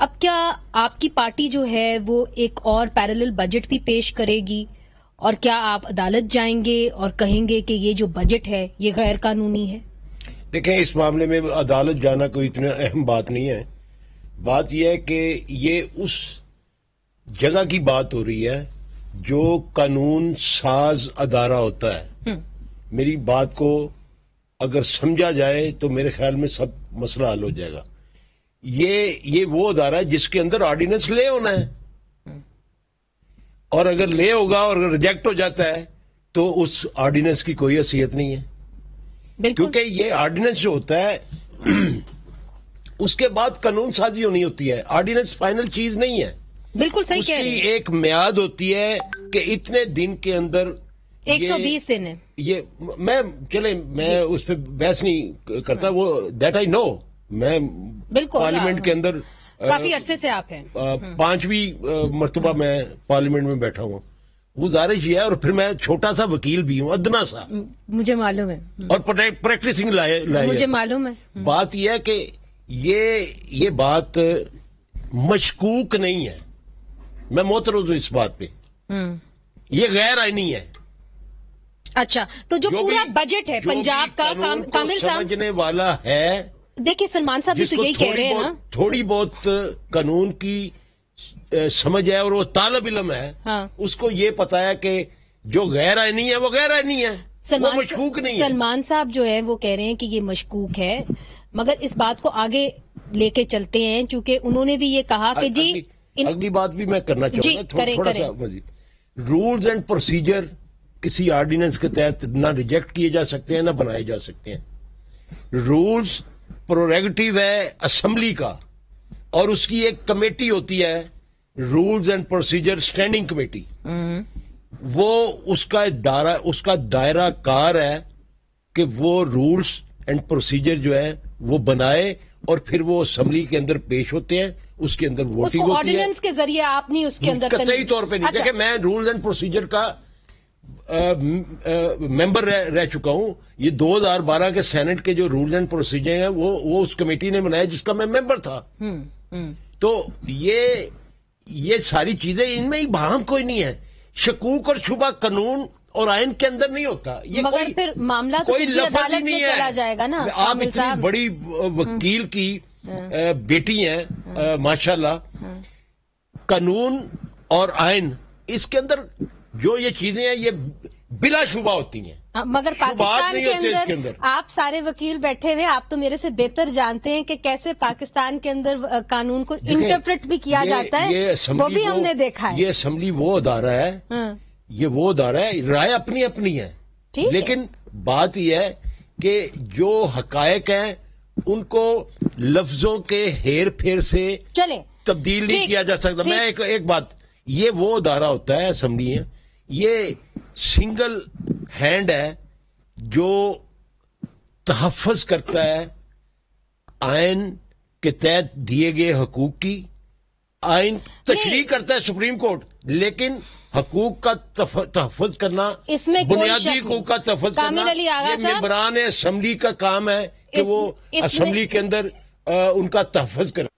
اب کیا آپ کی پارٹی جو ہے وہ ایک اور پیرالل بجٹ بھی پیش کرے گی، اور کیا آپ عدالت جائیں گے اور کہیں گے کہ یہ جو بجٹ ہے یہ غیر قانونی ہے؟ دیکھیں، اس معاملے میں عدالت جانا کوئی اتنا اہم بات نہیں ہے. بات یہ ہے کہ یہ اس جگہ کی بات ہو رہی ہے جو قانون ساز ادارہ ہوتا ہے. میری بات کو اگر سمجھا جائے تو میرے خیال میں سب مسئلہ حل ہو جائے گا. یہ وہ ادارہ ہے جس کے اندر آرڈیننس لے ہونا ہے، اور اگر لے ہوگا اور اگر ریجیکٹ ہو جاتا ہے تو اس آرڈیننس کی کوئی حیثیت نہیں ہے. کیونکہ یہ آرڈیننس جو ہوتا ہے اس کے بعد قانون سازی ہونی ہوتی ہے. آرڈیننس فائنل چیز نہیں ہے. بالکل صحیح کہہ رہے ہیں. اس کی ایک میعاد ہوتی ہے کہ اتنے دن کے اندر 120 دن ہے. یہ میں اس پہ بحث نہیں کرتا. وہ دیٹ آئی نو. میں پارلیمنٹ کے اندر کافی عرصے سے آپ ہیں. 5ویں مرتبہ میں پارلیمنٹ میں بیٹھا ہوں. گزارش یہ ہے، اور پھر میں چھوٹا سا وکیل بھی ہوں، ادنا سا. مجھے معلوم ہے. اور پریکٹسنگ لائے مجھے معلوم ہے. بات یہ ہے کہ یہ بات مشکوک نہیں ہے. میں معترض ہوں اس بات پہ. یہ غیر آئینی ہے. اچھا، تو جو پورا بجٹ ہے پنجاب کا، کامل صاحب سمجھنے والا ہے. دیکھیے سلمان صاحب بھی تو یہی کہہ رہے ہیں نا، تھوڑی بہت قانون کی سمجھ ہے اور وہ طالب علم ہے، اس کو یہ پتا ہے کہ جو غیر آئینی ہے وہ غیر آئینی ہے، وہ مشکوک نہیں ہے. سلمان صاحب جو ہے وہ کہہ رہے ہیں کہ یہ مشکوک ہے، مگر اس بات کو آگے لے کے چلتے ہیں چونکہ انہوں نے بھی یہ کہا کہ جی اگلی بات بھی میں کرنا چاہوں گا تھوڑا سا مزید. رولز اینڈ پروسیجر کسی آرڈیننس کے تحت نہ ریجیکٹ کیے جا سکتے ہیں نہ بنائے جا سکتے ہیں. رولز پروریگیٹو ہے اسمبلی کا، اور اس کی ایک کمیٹی ہوتی ہے rules and procedure standing committee. وہ اس کا دائرہ کار ہے کہ وہ رولز اینڈ پروسیجر جو ہے وہ بنائے اور پھر وہ اسمبلی کے اندر پیش ہوتے ہیں. اس کے اندر ووٹنگ ہوتی ہے. آرڈیننس کے ذریعے آپ نہیں اس کے اندر قطعی طور پہ نہیں. دیکھیں، میں رولز اینڈ پروسیجر کا ممبر رہ چکا ہوں. یہ 2012 کے سینٹ کے جو رولز اینڈ پروسیجر ہیں وہ اس کمیٹی نے بنایا جس کا میں ممبر تھا. تو یہ ساری چیزیں ان میں ہی بہام کوئی نہیں ہے. شکوک اور شبہ قانون اور آئین کے اندر نہیں ہوتا. یہ مگر پھر معاملہ تو کوئی لفظ عدالت نہیں میں چلا جائے گا نا. آپ اتنی بڑی وکیل کی بیٹی ہیں ماشاءاللہ. قانون اور آئین اس کے اندر جو یہ چیزیں ہیں یہ بلا شبہ ہوتی ہیں. مگر پاکستان کے اندر آپ سارے وکیل بیٹھے ہوئے، آپ تو میرے سے بہتر جانتے ہیں کہ کیسے پاکستان کے اندر قانون کو انٹرپریٹ بھی کیا جاتا ہے. وہ بھی ہم نے دیکھا ہے. یہ اسمبلی وہ ادارہ ہے، یہ وہ ادارہ ہے، رائے اپنی اپنی ہے. لیکن بات یہ ہے کہ جو حقائق ہیں ان کو لفظوں کے ہیر پھیر سے تبدیل نہیں کیا جا سکتا. میں ایک بات، یہ وہ ادارہ ہوتا ہے اسمبلی ہے، یہ سنگل ہینڈ ہے جو تحفظ کرتا ہے آئین کے تحت دیے گئے حقوق کی. آئین تشریح کرتا ہے سپریم کورٹ، لیکن حقوق کا تحفظ کرنا، بنیادی حقوق کا تحفظ کرنا یہ ممبران اسمبلی کا کام ہے کہ وہ اسمبلی کے اندر ان کا تحفظ کریں.